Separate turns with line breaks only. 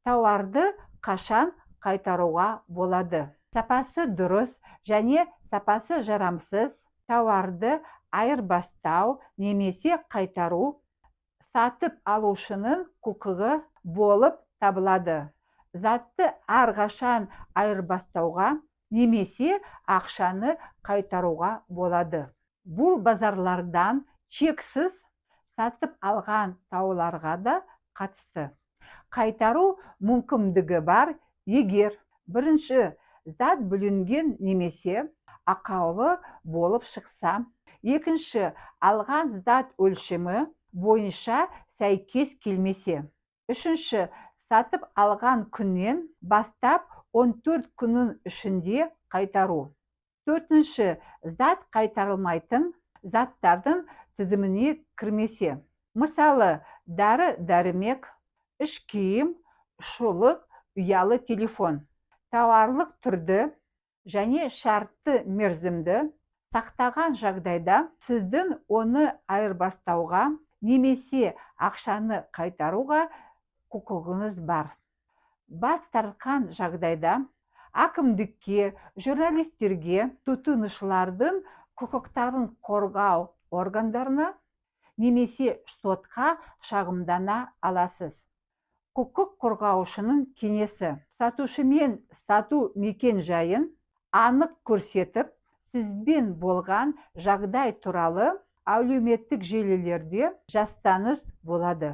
Тауарды қашан қайтаруға болады? Сапасы дұрыс және сапасы жарамсыз тауарды айырбастау немесе қайтару сатып алушының құқығы болып табылады. Затты әрқашан айырбастауға немесе ақшаны қайтаруға болады. Бұл базарлардан шексіз сатып алған тауарларға да қатысты. Қайтару мүмкіндігі бар, егер бірінші зат бүлінген немесе ақаулы болып шықса, екінші алған зат өлшемі бойынша сәйкес келмесе, үшінші сатып алған күннен бастап 14 күннің ішінде қайтару, төртінші зат қайтарылмайтын заттардың тізіміне кірмесе, мысалы дәрі-дәрмек, іш киім, шұлық, ұялы телефон. Тауарлық түрді және шартты мерзімді сақтаған жағдайда сіздің оны айырбастауға немесе ақшаны қайтаруға құқығыңыз бар. Бас тартқан жағдайда әкімдікке, журналистерге, тұтынушылардың құқықтарын қорғау органдарына немесе сотқа шағымдана аласыз. Құқық қорғаушының кеңесі сатушымен сату мекен-жайын анық көрсетіп, сізбен болған жағдай туралы әлеуметтік желілерде жазсаңыз болады.